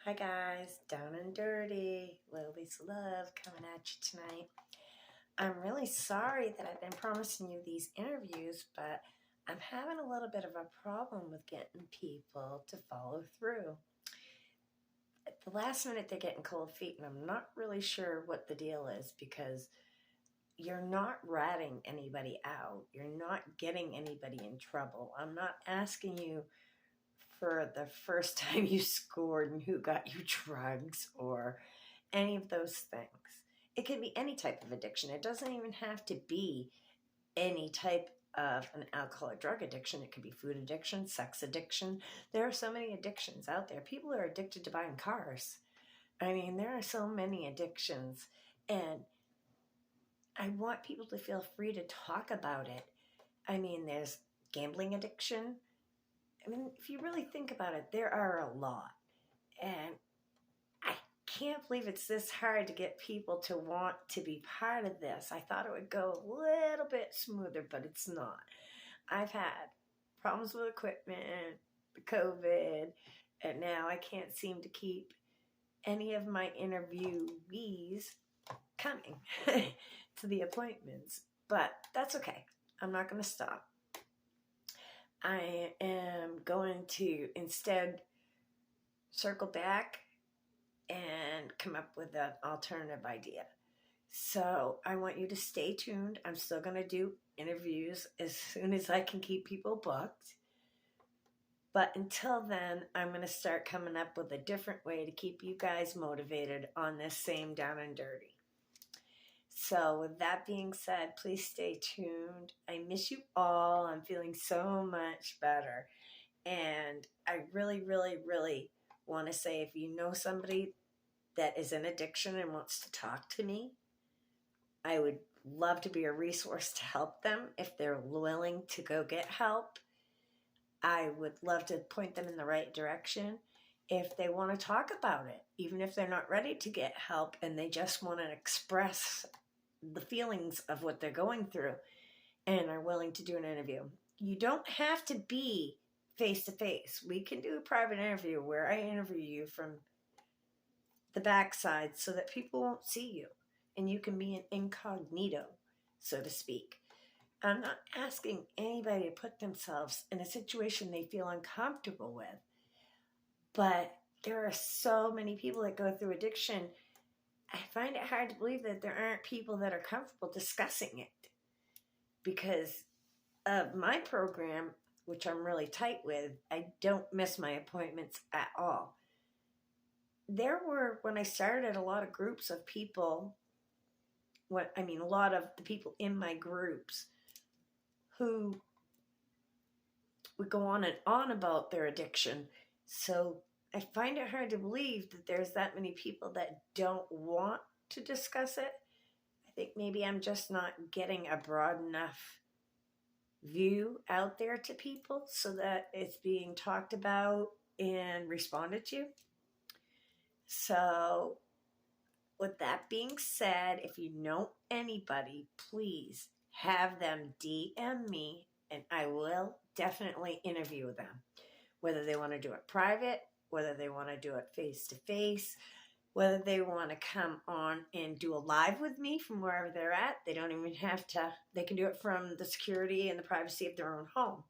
Hi guys, Down and Dirty, Lilies Love coming at you tonight. I'm really sorry that I've been promising you these interviews, but I'm having a little bit of a problem with getting people to follow through. At the last minute, they're getting cold feet, and I'm not really sure what the deal is because you're not ratting anybody out. You're not getting anybody in trouble. I'm not asking you for the first time you scored and who got you drugs or any of those things. It can be any type of addiction. It doesn't even have to be any type of an alcohol or drug addiction. It could be food addiction, sex addiction. There are so many addictions out there. People are addicted to buying cars. I mean, there are so many addictions, and I want people to feel free to talk about it. I mean, there's gambling addiction. I mean, if you really think about it, there are a lot. And I can't believe it's this hard to get people to want to be part of this. I thought it would go a little bit smoother, but it's not. I've had problems with equipment, the COVID, and now I can't seem to keep any of my interviewees coming to the appointments. But that's okay. I'm not going to stop. I am going to instead circle back and come up with an alternative idea. So I want you to stay tuned. I'm still going to do interviews as soon as I can keep people booked. But until then, I'm going to start coming up with a different way to keep you guys motivated on this same Down and Dirty. So with that being said, please stay tuned. I miss you all. I'm feeling so much better. And I really, really, really want to say, if you know somebody that is in addiction and wants to talk to me, I would love to be a resource to help them if they're willing to go get help. I would love to point them in the right direction if they want to talk about it, even if they're not ready to get help and they just want to express the feelings of what they're going through and are willing to do an interview. You don't have to be face to face. We can do a private interview where I interview you from the backside so that people won't see you and you can be an incognito, so to speak. I'm not asking anybody to put themselves in a situation they feel uncomfortable with, but there are so many people that go through addiction. I find it hard to believe that there aren't people that are comfortable discussing it because of my program, which I'm really tight with. I don't miss my appointments at all. There were, when I started, a lot of groups of people, a lot of the people in my groups who would go on and on about their addiction. So I find it hard to believe that there's that many people that don't want to discuss it. I think maybe I'm just not getting a broad enough view out there to people so that it's being talked about and responded to. So with that being said, if you know anybody, please have them DM me and I will definitely interview them. Whether they want to do it private, whether they want to do it face to face, whether they want to come on and do a live with me from wherever they're at. They don't even have to, they can do it from the security and the privacy of their own home.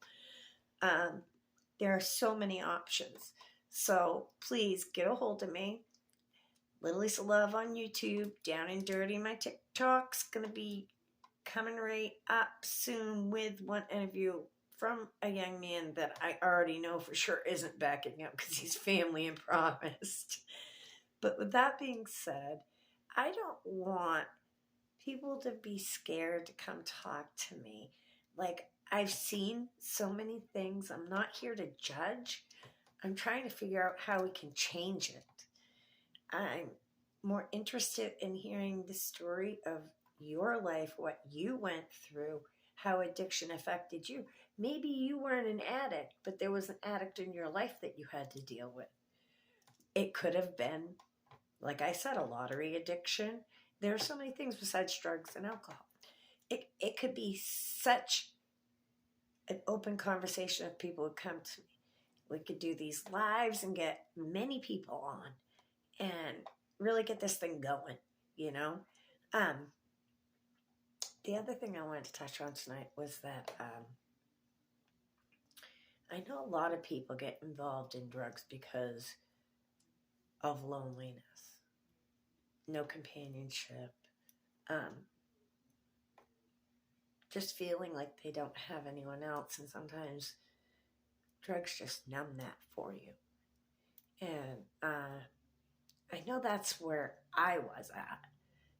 There are so many options. So please get a hold of me. Little Lisa Love on YouTube, Down and Dirty. My TikTok's going to be coming right up soon with one interview from a young man that I already know for sure isn't backing up because he's family and promised. But with that being said, I don't want people to be scared to come talk to me. Like, I've seen so many things. I'm not here to judge. I'm trying to figure out how we can change it. I'm more interested in hearing the story of your life, what you went through, how addiction affected you. Maybe you weren't an addict, but there was an addict in your life that you had to deal with. It could have been, like I said, a lottery addiction. There are so many things besides drugs and alcohol. It could be such an open conversation if people would come to me. We could do these lives and get many people on. and really get this thing going, you know? The other thing I wanted to touch on tonight was that I know a lot of people get involved in drugs because of loneliness, no companionship, just feeling like they don't have anyone else, and sometimes drugs just numb that for you. And I know that's where I was at,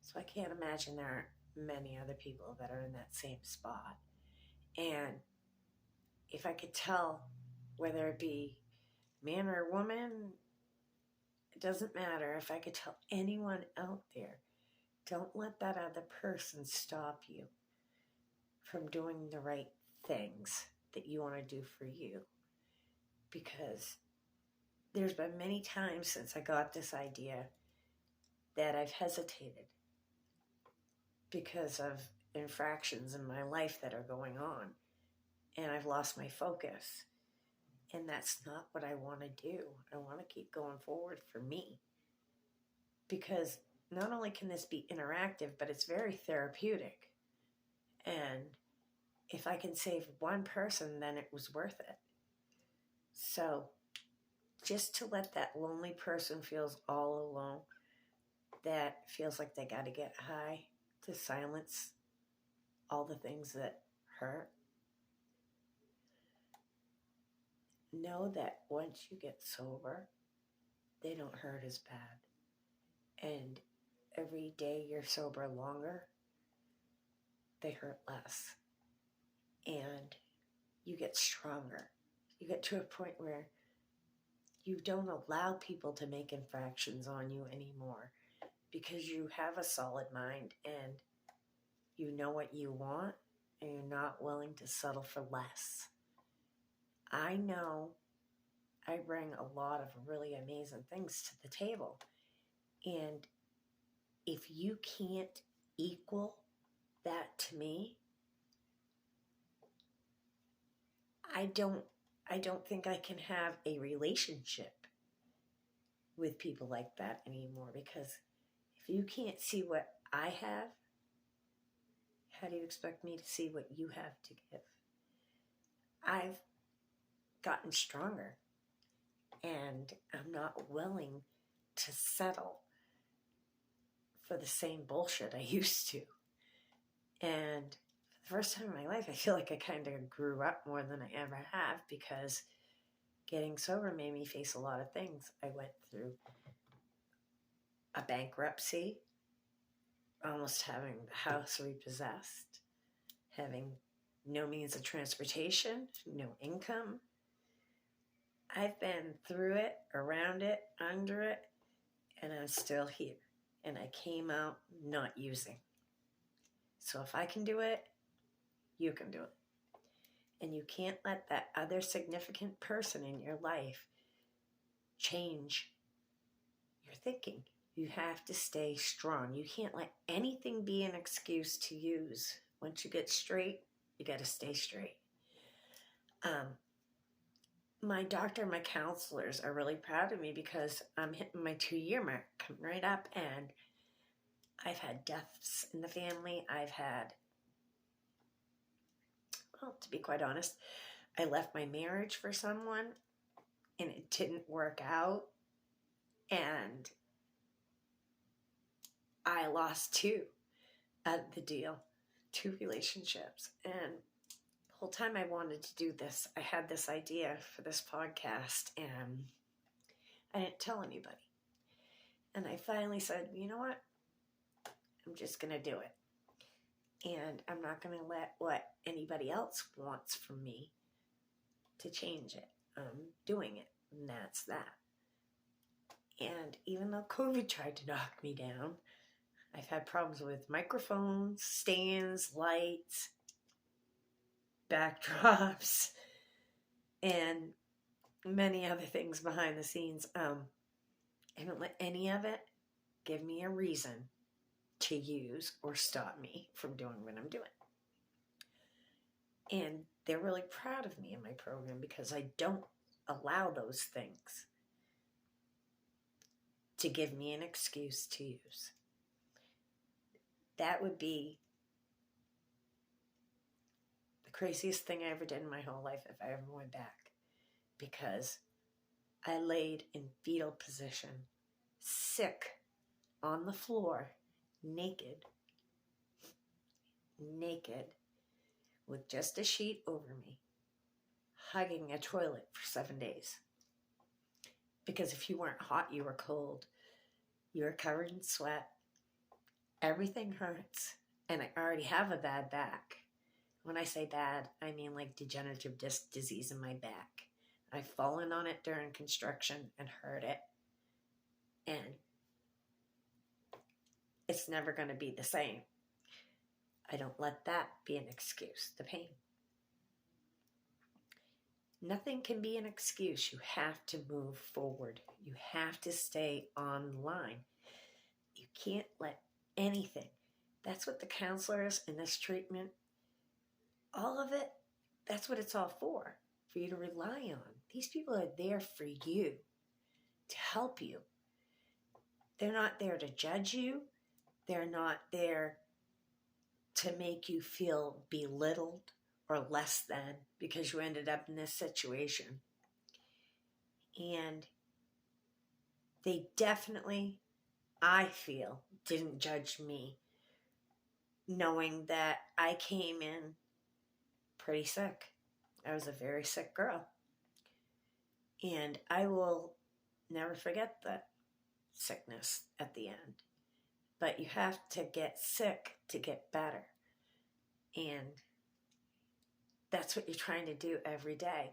so I can't imagine there aren't many other people that are in that same spot. And if I could tell, whether it be man or woman, it doesn't matter. If I could tell anyone out there, don't let that other person stop you from doing the right things that you want to do for you. Because there's been many times since I got this idea that I've hesitated because of infractions in my life that are going on, and I've lost my focus. And that's not what I want to do. I want to keep going forward for me, because not only can this be interactive, but it's very therapeutic. And if I can save one person, then it was worth it. So just to let that lonely person feels all alone, that feels like they got to get high to silence all the things that hurt. Know that once you get sober, they don't hurt as bad. And every day you're sober longer, they hurt less. And you get stronger. You get to a point where you don't allow people to make infractions on you anymore, because you have a solid mind and you know what you want, and you're not willing to settle for less. I know I bring a lot of really amazing things to the table. And if you can't equal that to me, I don't think I can have a relationship with people like that anymore. Because if you can't see what I have, how do you expect me to see what you have to give? I've gotten stronger, and I'm not willing to settle for the same bullshit I used to. And for the first time in my life, I feel like I kind of grew up more than I ever have, because getting sober made me face a lot of things. I went through a bankruptcy, almost having the house repossessed, having no means of transportation, no income. I've been through it, around it, under it, and I'm still here. And I came out not using. So if I can do it, you can do it. And you can't let that other significant person in your life change your thinking. You have to stay strong. You can't let anything be an excuse to use. Once you get straight, you got to stay straight. My doctor and my counselors are really proud of me, because I'm hitting my 2-year mark, coming right up, and I've had deaths in the family. I've had, well, to be quite honest, I left my marriage for someone and it didn't work out, and I lost 2 out of the deal, 2 relationships. And the whole time I wanted to do this, I had this idea for this podcast, and I didn't tell anybody. And I finally said, you know what? I'm just going to do it. And I'm not going to let what anybody else wants from me to change it. I'm doing it, and that's that. And even though COVID tried to knock me down, I've had problems with microphones, stands, lights, backdrops, and many other things behind the scenes. I don't let any of it give me a reason to use or stop me from doing what I'm doing. And they're really proud of me in my program, because I don't allow those things. to give me an excuse to use. That would be the craziest thing I ever did in my whole life if I ever went back, because I laid in fetal position, sick, on the floor, naked, with just a sheet over me, hugging a toilet for 7 days. Because if you weren't hot, you were cold. You were covered in sweat. Everything hurts. And I already have a bad back. When I say bad, I mean like degenerative disc disease in my back. I've fallen on it during construction and hurt it. And it's never going to be the same. I don't let that be an excuse, the pain. Nothing can be an excuse. You have to move forward. You have to stay online. You can't let anything. That's what the counselors in this treatment, all of it, that's what it's all for you to rely on. These people are there for you, to help you. They're not there to judge you. They're not there to make you feel belittled or less than because you ended up in this situation. And they definitely, I feel, didn't judge me, knowing that I came in pretty sick. I was a very sick girl. And I will never forget that sickness at the end. But you have to get sick to get better. And that's what you're trying to do every day.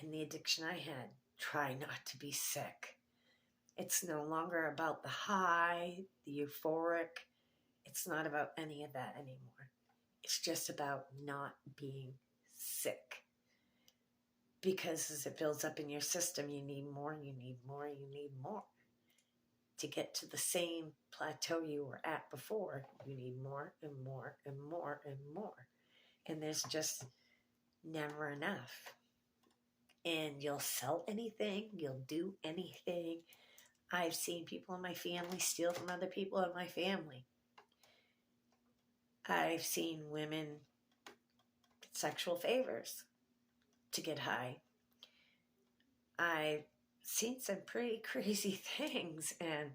In the addiction I had, try not to be sick. It's no longer about the high, the euphoric. It's not about any of that anymore. It's just about not being sick. Because as it builds up in your system, you need more, you need more, you need more. To get to the same plateau you were at before, you need more and more and more and more. And there's just never enough. And you'll sell anything, you'll do anything. I've seen people in my family steal from other people in my family. I've seen women get sexual favors to get high. I've seen some pretty crazy things, and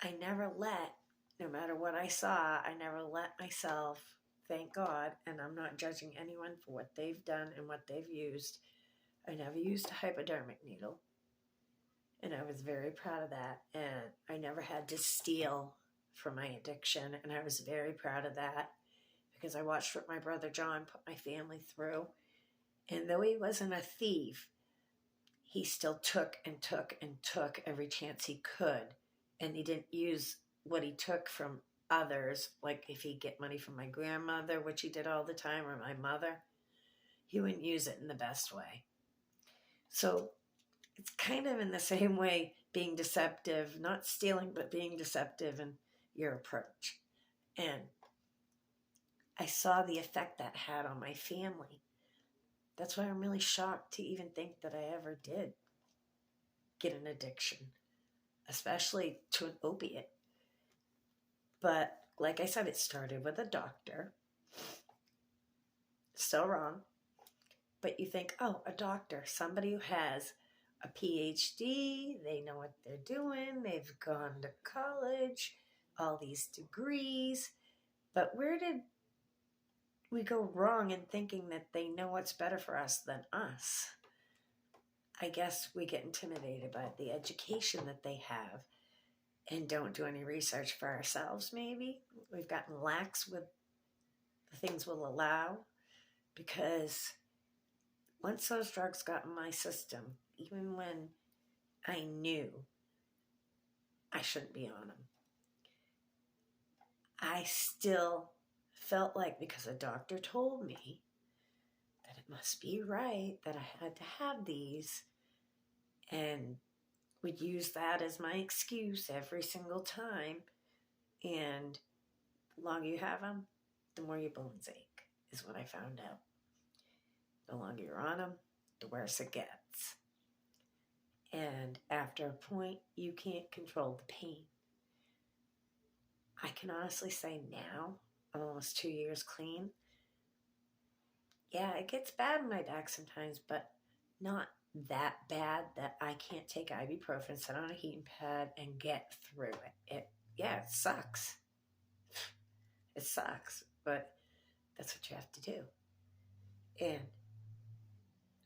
I never let, no matter what I saw, I never let myself, thank God, and I'm not judging anyone for what they've done and what they've used. I never used a hypodermic needle, and I was very proud of that. And I never had to steal from my addiction, and I was very proud of that because I watched what my brother John put my family through. And though he wasn't a thief, he still took and took and took every chance he could. And he didn't use what he took from others, like if he'd get money from my grandmother, which he did all the time, or my mother, he wouldn't use it in the best way. So it's kind of in the same way being deceptive, not stealing, but being deceptive in your approach. And I saw the effect that had on my family. That's why I'm really shocked to even think that I ever did get an addiction, especially to an opiate. But like I said, it started with a doctor. Still wrong. But you think, oh, a doctor, somebody who has a PhD, they know what they're doing, they've gone to college, all these degrees. But where did we go wrong in thinking that they know what's better for us than us? I guess we get intimidated by the education that they have and don't do any research for ourselves, maybe. We've gotten lax with the things we'll allow, because once those drugs got in my system, even when I knew I shouldn't be on them, I still felt like, because a doctor told me that it must be right, that I had to have these, and would use that as my excuse every single time. And the longer you have them, the more your bones ache, is what I found out. The longer you're on them, the worse it gets. And after a point, you can't control the pain. I can honestly say now, I'm almost 2 years clean. Yeah, it gets bad in my back sometimes, but not that bad that I can't take ibuprofen, sit on a heating pad, and get through it. Yeah, it sucks. It sucks, but that's what you have to do. And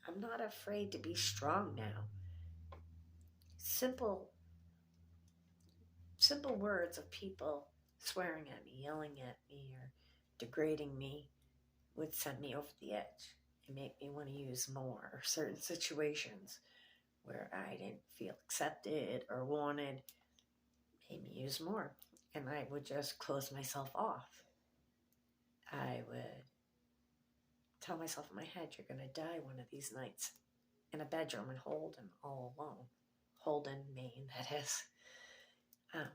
I'm not afraid to be strong now. Simple words of people swearing at me, yelling at me, or degrading me would send me over the edge and make me want to use more. Or certain situations where I didn't feel accepted or wanted made me use more. And I would just close myself off. I would tell myself in my head, you're going to die one of these nights in a bedroom in Holden all alone. Holden, Maine, that is. And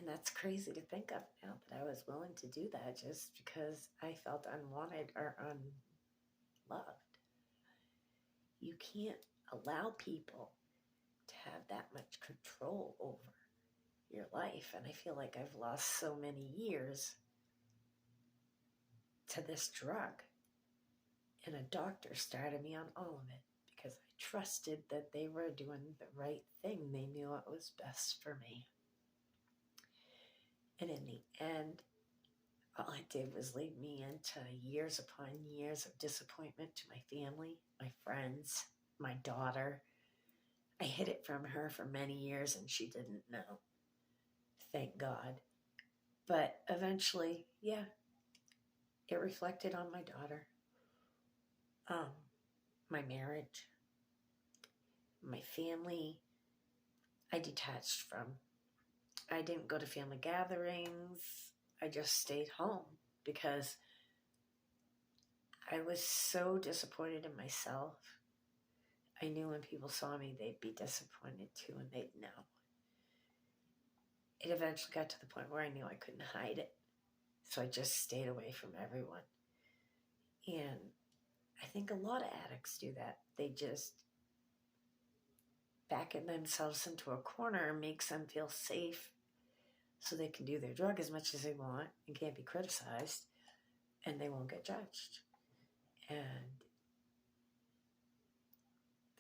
that's crazy to think of now that I was willing to do that just because I felt unwanted or unloved. You can't allow people to have that much control over your life. And I feel like I've lost so many years to this drug. And a doctor started me on all of it because I trusted that they were doing the right thing. They knew what was best for me. And in the end, all it did was lead me into years upon years of disappointment to my family, my friends, my daughter. I hid it from her for many years and she didn't know. Thank God. But eventually, yeah, it reflected on my daughter, my marriage, my family. I detached from. I didn't go to family gatherings. I just stayed home because I was so disappointed in myself. I knew when people saw me, they'd be disappointed too, and they'd know. It eventually got to the point where I knew I couldn't hide it. So I just stayed away from everyone. And I think a lot of addicts do that. They just backen themselves into a corner and makes them feel safe so they can do their drug as much as they want and can't be criticized and they won't get judged. And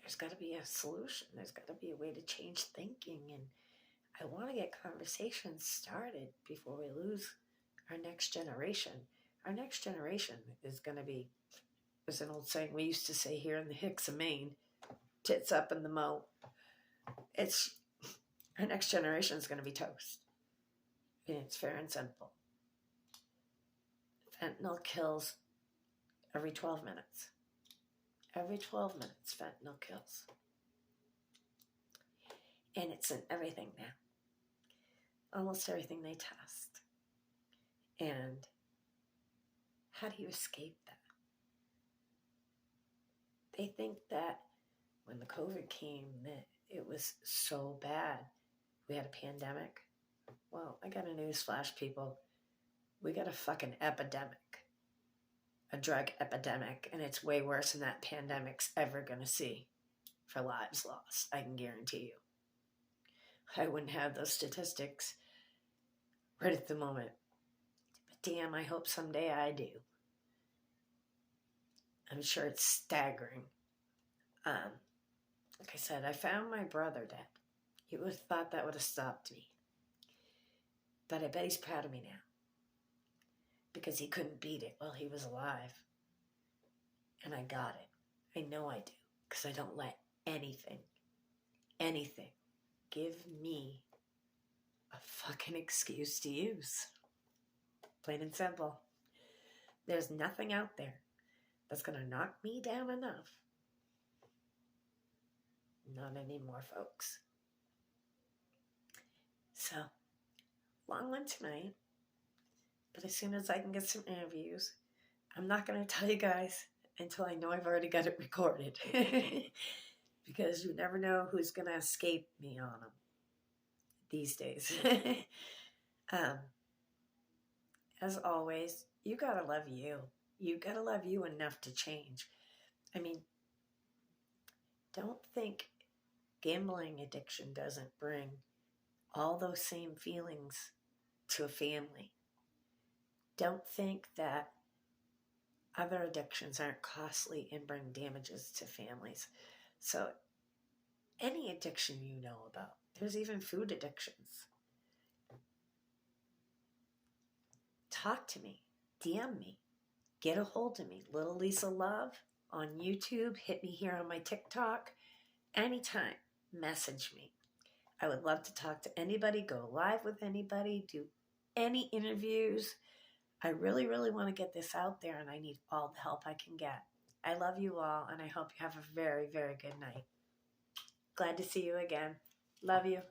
there's got to be a solution. There's got to be a way to change thinking. And I want to get conversations started before we lose our next generation. Our next generation is going to be, there's an old saying we used to say here in the Hicks of Maine, tits up in the moat. Our next generation is going to be toast. And it's fair and simple. Fentanyl kills every 12 minutes. Every 12 minutes, fentanyl kills. And it's in everything now. Almost everything they test. And how do you escape that? They think that when the COVID came, that it was so bad. We had a pandemic. Well, I got a news flash, people. We got a fucking epidemic. A drug epidemic. And it's way worse than that pandemic's ever going to see for lives lost. I can guarantee you. I wouldn't have those statistics right at the moment. But damn, I hope someday I do. I'm sure it's staggering. Like I said, I found my brother dead. You would have thought that would have stopped me. But I bet he's proud of me now. Because he couldn't beat it while he was alive. And I got it. I know I do. Because I don't let anything give me a fucking excuse to use. Plain and simple. There's nothing out there that's going to knock me down enough. Not anymore, folks. So, long one tonight. But as soon as I can get some interviews, I'm not going to tell you guys until I know I've already got it recorded. Because you never know who's going to escape me on them these days. As always, you got to love you. You got to love you enough to change. I mean, Don't think gambling addiction doesn't bring all those same feelings to a family. Don't think that other addictions aren't costly and bring damages to families. So any addiction you know about, there's even food addictions. Talk to me, DM me, get a hold of me. Little Lisa Love on YouTube, hit me here on my TikTok. Anytime, message me. I would love to talk to anybody, go live with anybody, do any interviews. I really, really want to get this out there, and I need all the help I can get. I love you all, and I hope you have a very, very good night. Glad to see you again. Love you.